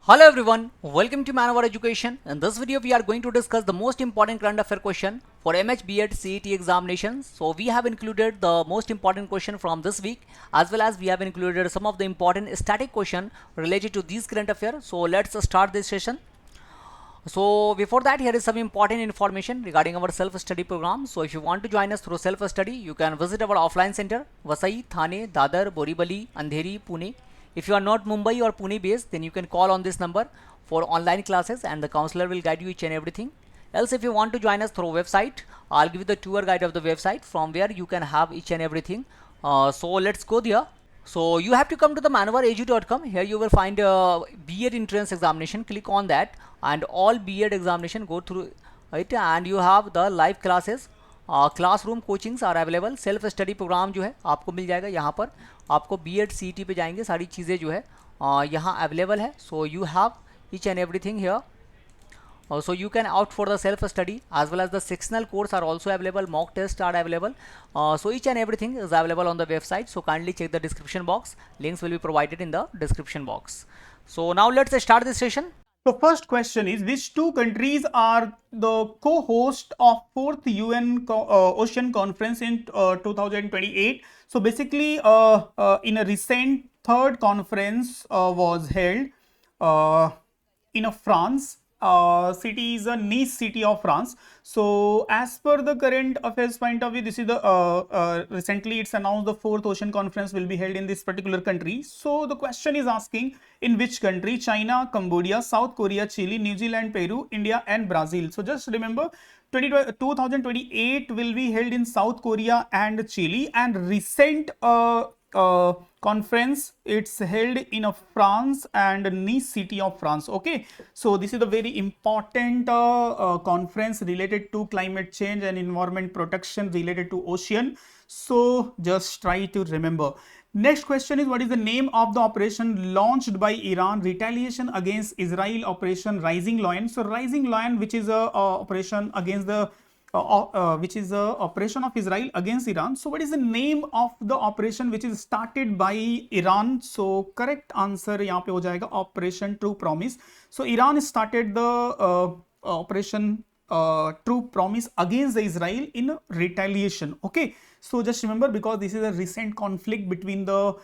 Hello everyone, welcome to Man Our Education. In this video we are going to discuss the most important current affair question for MH B.Ed CET examinations. So we have included the most important question from this week, as well as we have included some of the important static question related to these current affairs. So let's start this session. So before that, here is some important information regarding our self-study program. So if you want to join us through self-study, you can visit our offline center, Vasai, Thane, Dadar, Borivali, Andheri, Pune. If you are not Mumbai or Pune based, then you can call on this number for online classes and the counselor will guide you each and everything. Else if you want to join us through website, I'll give you the tour guide of the website from where you can have each and everything. So let's go there. So you have to come to the manovaredu.com. Here you will find a B.Ed entrance examination. Click on that and all B.Ed examination go through it, and you have the live classes. Classroom coachings are available. Self study program जो है आपको मिल जाएगा यहाँ पर. आपको B.Ed CET पे जाएंगे, सारी चीज़ें जो है यहाँ अवेलेबल है. So you have each and everything here. So you can opt for the self study as well as the sectional course are also available, mock tests are available. So each and everything is available on the website, so kindly check the description box. Links will be provided in the description box. So now let's start this session. So first question is, which two countries are the co-host of 4th UN Ocean Conference in 2028? So basically in a recent third conference was held in a France. City is a Nice city of France. So as per the current affairs point of view, this is the recently it's announced the 4th Ocean Conference will be held in this particular country. So the question is asking, in which country? China, Cambodia, South Korea, Chile, New Zealand, Peru, India and Brazil. So just remember 2028 will be held in South Korea and Chile, and recent conference it's held in a France and Nice city of France. Okay, so this is a very important conference related to climate change and environment protection related to ocean. So just try to remember. Next question is, what is the name of the operation launched by Iran retaliation against Israel, Operation Rising Lion? So Rising Lion, which is a operation against the which is a operation of Israel against Iran. So what is the name of the operation which is started by Iran? So correct answer यहाँ पे हो जाएगा Operation True Promise. So Iran started the operation True Promise against the Israel in retaliation. Okay, so just remember, because this is a recent conflict between the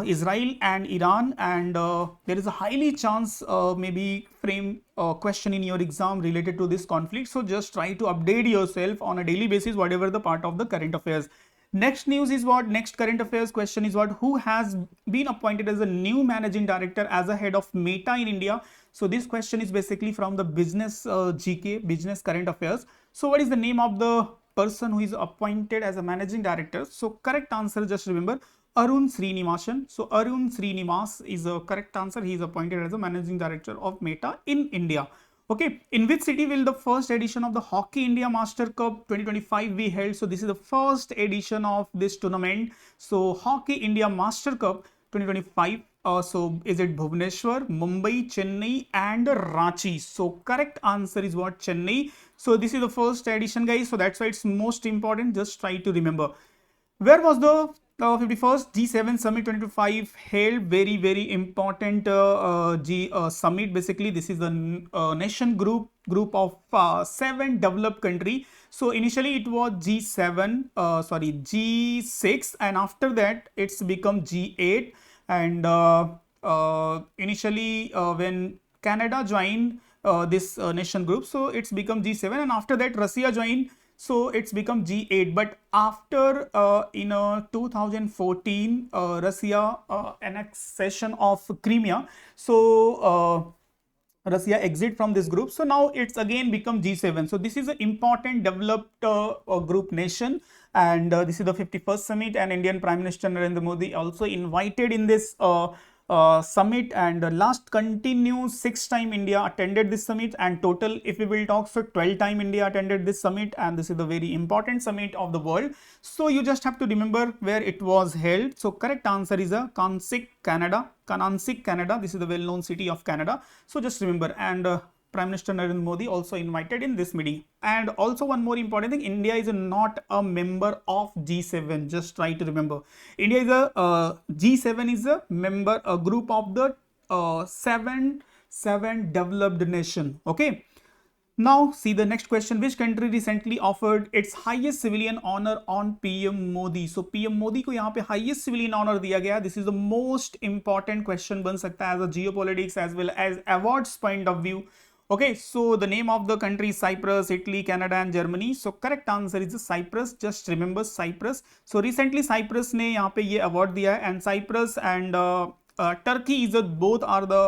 Israel and Iran, and there is a highly chance maybe frame question in your exam related to this conflict. So just try to update yourself on a daily basis, whatever the part of the current affairs. Next news is what? Next current affairs question is what? Who has been appointed as a new managing director as a head of Meta in India? So this question is basically from the business GK, business current affairs. So what is the name of the person who is appointed as a managing director? So correct answer, just remember, Arun Srinivasan. So Arun Srinivas is a correct answer. He is appointed as a managing director of Meta in India. Okay, in which city will the first edition of the Hockey India Master Cup 2025 be held? So this is the first edition of this tournament. So Hockey India Master Cup 2025. So is it Bhubaneswar, Mumbai, Chennai and Ranchi? So correct answer is what? Chennai. So this is the first edition, guys. So that's why it's most important. Just try to remember. Where was the 51st G7 Summit 2025 held? Very important summit. Basically, this is the nation group of 7 developed country. So initially it was G7, G6, and after that it's become G8. And initially when Canada joined this nation group, so it's become G7, and after that Russia joined. So it's become G8, but after in 2014 Russia annexation of Crimea, so Russia exit from this group. So now it's again become G7. So this is an important developed group nation, and this is the 51st summit, and Indian Prime Minister Narendra Modi also invited in this summit, and last continuous 6 time India attended this summit, and total if we will talk, so 12 time India attended this summit, and this is the very important summit of the world. So you just have to remember where it was held. So correct answer is a Kansick, Canada. Kanansick, Canada. This is the well-known city of Canada. So just remember, and Prime Minister Narendra Modi also invited in this meeting. And also one more important thing, India is not a member of G7. Just try to remember. India is a G7 is a member, a group of the 7 7 developed nation. Okay. Now see the next question. Which country recently offered its highest civilian honor on PM Modi? So PM Modi को यहाँ पे highest civilian honor दिया गया. This is the most important question बन सकता है as a geopolitics as well as awards point of view. Okay, so the name of the country is Cyprus, Italy, Canada and Germany. So correct answer is Cyprus. Just remember Cyprus. So recently Cyprus ने यहाँ पे ये award दिया है and Cyprus and Turkey is both are the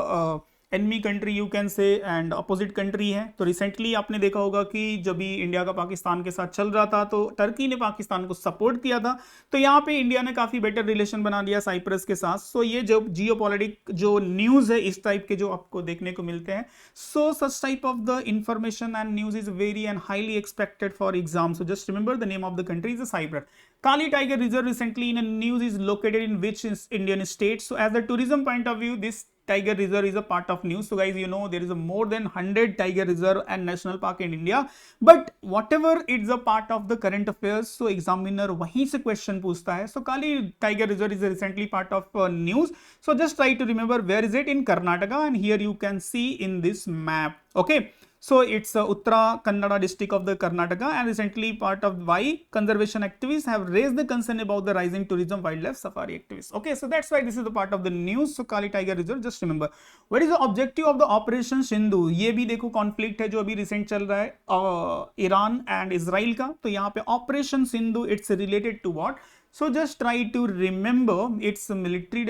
enemy country you can say and opposite country है. तो recently आपने देखा होगा कि जब भी इंडिया का पाकिस्तान के साथ चल रहा था तो टर्की ने पाकिस्तान को सपोर्ट किया था. तो यहाँ पे इंडिया ने काफी बेटर रिलेशन बना दिया साइप्रस के साथ. सो ये जो जियोपॉलिटिक जो न्यूज है इस टाइप के जो आपको देखने को मिलते हैं. So such type of the information and news is very and highly expected for exam. So just remember the name of the country is Cyprus. Kali Tiger Reserve recently in a news is located in which Indian state? So as a tourism point of view, this Tiger Reserve is a part of news. So guys, you know there is a more than 100 Tiger Reserve and National Park in India. But whatever it's a part of the current affairs, so examiner वहीं से question पूछता है. So Kali Tiger Reserve is recently part of news. So just try to remember where is it in Karnataka, and here you can see in this map. Okay. So it's Uttara Kannada district of the Karnataka, and recently part of why conservation activists have raised the concern about the rising tourism wildlife safari activists. Okay, so that's why this is the part of the news. So Kali Tiger Reserve, just remember. What is the objective of the Operation Sindhu? ये भी देखो conflict है जो अभी recent चल रहा है Iran and Israel का. तो यहाँ पे Operation Sindhu it's related to what? So just try to remember its military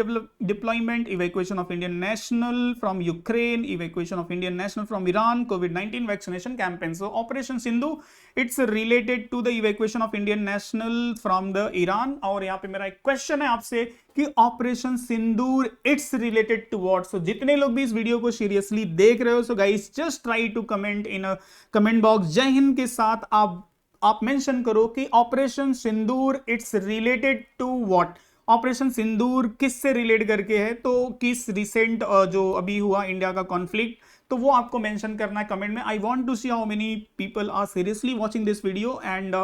deployment, evacuation of Indian national from Ukraine, evacuation of Indian national from Iran, COVID-19 vaccination campaign. So Operation Sindhu, it's related to the evacuation of Indian national from the Iran. और यहाँ पे मेरा एक question है आपसे कि Operation Sindoor it's related to what? So जितने लोग भी इस वीडियो को seriously देख रहे हो, so guys just try to comment in a comment box. जय हिंद के साथ आप मेंशन करो कि operation Sindoor it's related to what. Operation Sindoor किससे रिलेट करके है? तो किस रिसेंट जो अभी हुआ इंडिया का कॉन्फ्लिक्ट, तो वो आपको मेंशन करना है कमेंट में. I want to see how many people are seriously watching this video and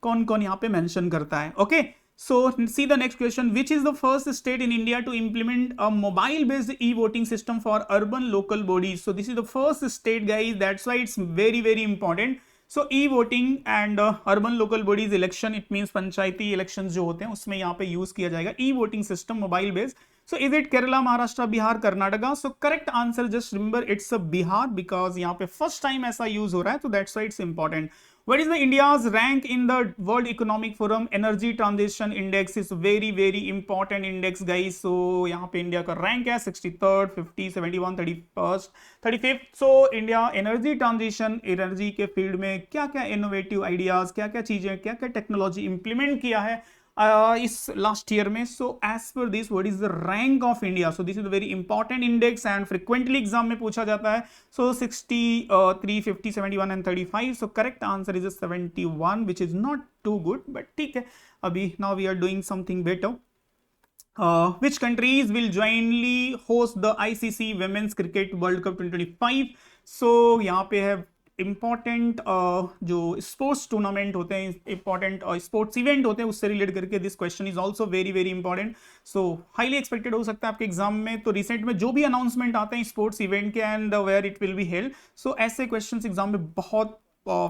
कौन कौन यहाँ पे मेंशन करता है. Okay, so see the next question. Which is the first state in India to implement a mobile based e-voting system for urban local bodies? So this is the first state guys, that's why it's very important. So e-voting and urban local bodies election, it means Panchayati elections जो होते हैं उसमें यहाँ पे use किया जाएगा e-voting system mobile based. So is it Kerala, Maharashtra, Bihar, Karnataka? So correct answer, just remember it's a Bihar because यहाँ पे first time ऐसा यूज हो रहा है, तो that's why it's important. What is the India's rank in the World Economic Forum Energy Transition Index? is very important index guys. So यहाँ पे India का रैंक है 63rd, 50, 71, 31st, 35th. So India energy transition, energy के field में क्या क्या innovative ideas, क्या क्या चीजें, क्या क्या टेक्नोलॉजी इंप्लीमेंट किया है इस लास्ट ईयर में. So as per this what is the rank of India? So this is very important index and frequently exam में पूछा जाता है. So 63, 50, 71 and 35. So correct answer is 71 which is not too good, but ठीक है, अभी now we are doing something better. Which countries will jointly host the ICC Women's Cricket World Cup 2025? So यहाँ पे है इंपॉर्टेंट जो sports tournament होते हैं, important sports event होते हैं, उससे रिलेट करके this question is also very important. So highly expected हो सकता है आपके एग्जाम में. तो रिसेंट में जो भी अनाउंसमेंट आते हैं स्पोर्ट्स इवेंट के and where it will be held, so ऐसे क्वेश्चन एग्जाम में बहुत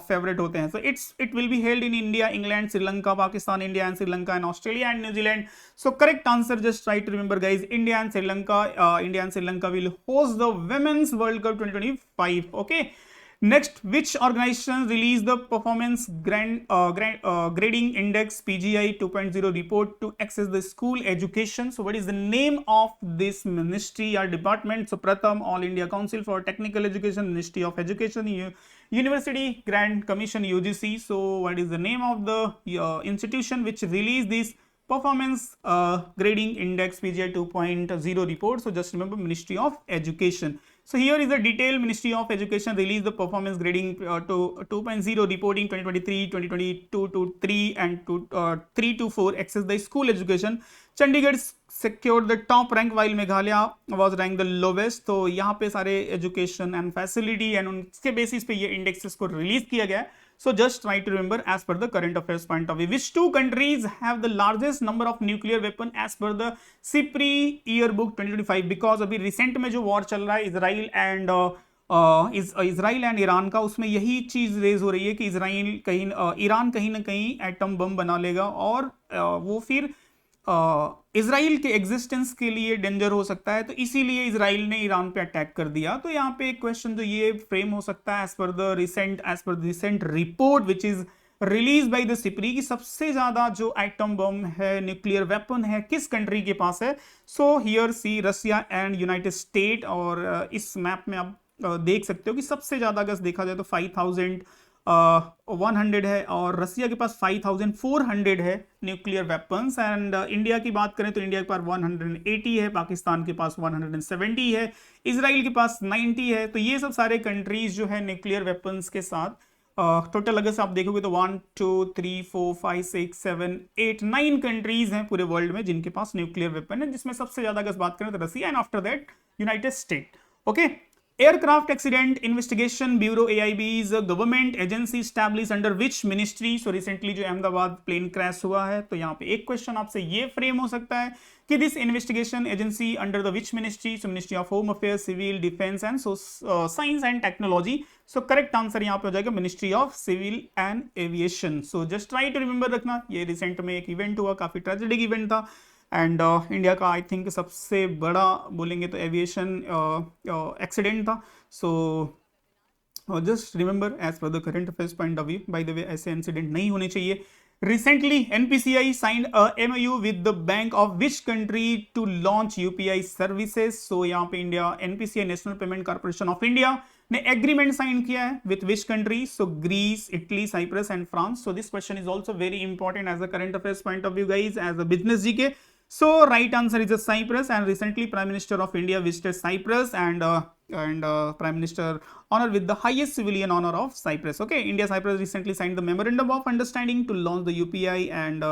फेवरेट होते हैं. So it will be held in India, England, Sri Lanka, Pakistan, India and Sri Lanka and Australia and New Zealand. So correct answer, just try to remember guys, India and Sri Lanka will host the women's world cup 2025. Okay. Next, which organization released the performance grading index PGI 2.0 report to access the school education? So what is the name of this ministry or department? So Pratham, All India Council for Technical Education, Ministry of Education, University Grant Commission, UGC. So what is the name of the institution which released this performance grading index PGI 2.0 report? So just remember, Ministry of Education. So here is the detail. Ministry of Education released the performance grading to 2.0 reporting 2023, 2022 to 3 and to 3 to 4 access the school education. Chandigarh secured the top rank while Meghalaya was ranked the lowest. तो यहाँ पे सारे education and facility and उनके basis पे ये indexes को release किया गया है. So just try to remember as per the current affairs point of view. Which two countries have the largest number of nuclear weapon as per the CIPRI yearbook 2025? Because अभी recent में जो war चल रहा है Israel and Iran का, उसमें यही चीज रेज हो रही है कि ईरान कहीं ना कहीं एटम बम बना लेगा और वो फिर इसराइल के एग्जिस्टेंस के लिए डेंजर हो सकता है, तो इसीलिए इसराइल ने ईरान पे अटैक कर दिया। तो यहाँ पे एक क्वेश्चन जो ये फ्रेम हो सकता है as per the recent report which is release by the SIPRI की सबसे ज्यादा जो एटम बम है, न्यूक्लियर वेपन है, किस कंट्री के पास है? So here see Russia and United State. और इस मैप में आप देख सकते हो कि सबसे ज्यादा अगर देखा जाए तो 5100 है और रसिया के पास 5400 है न्यूक्लियर वेपन्स। एंड इंडिया की बात करें तो इंडिया के पास 180 है, पाकिस्तान के पास 170 है, इसराइल के पास 90 है। तो ये सब सारे कंट्रीज जो है न्यूक्लियर वेपन्स के साथ टोटल अगर से आप देखोगे तो 1 2 3 4 5 6 7 8 9 कंट्रीज हैं पूरे वर्ल्ड में जिनके पास न्यूक्लियर वेपन है, जिसमें सबसे ज्यादा अगर बात करें तो Russia and after that United State. Okay, Aircraft Accident Investigation Bureau AIB is a government agency established under which ministry? So recently जो अहमदाबाद प्लेन क्रैश हुआ है, तो यहाँ पे एक क्वेश्चन आपसे ये फ्रेम हो सकता है कि this investigation agency under the which ministry? So ministry of home affairs, civil defence and science and technology. So correct answer यहाँ पे हो जाएगा ministry of civil and aviation. So just try to remember रखना, ये recent में एक event हुआ, काफी ट्रेजेडिक इवेंट था एंड इंडिया का आई थिंक सबसे बड़ा बोलेंगे तो एविएशन एक्सीडेंट था। So just remember as per the current affairs point of view, by the way ऐसे इंसिडेंट नहीं होने चाहिए। Recently, NPCI signed a MOU with the Bank of which country to launch UPI services? So यहाँ पे India NPCI national payment corporation of India ने agreement sign किया है with which country? So Greece, Italy, Cyprus and France. So this question is also very important as a current affairs point of view guys, as a business GK. So right answer is a Cyprus, and recently Prime Minister of India visited Cyprus and Prime Minister honored with the highest civilian honor of Cyprus. Okay, India Cyprus recently signed the memorandum of understanding to launch the UPI and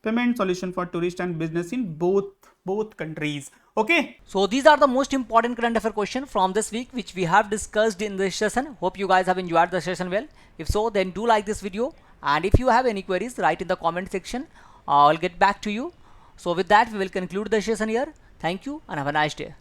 payment solution for tourist and business in both countries. Okay. So these are the most important current affair question from this week which we have discussed in this session. Hope you guys have enjoyed the session well. If so, then do like this video, and if you have any queries, write in the comment section. I'll get back to you. So with that, we will conclude the session here. Thank you and have a nice day.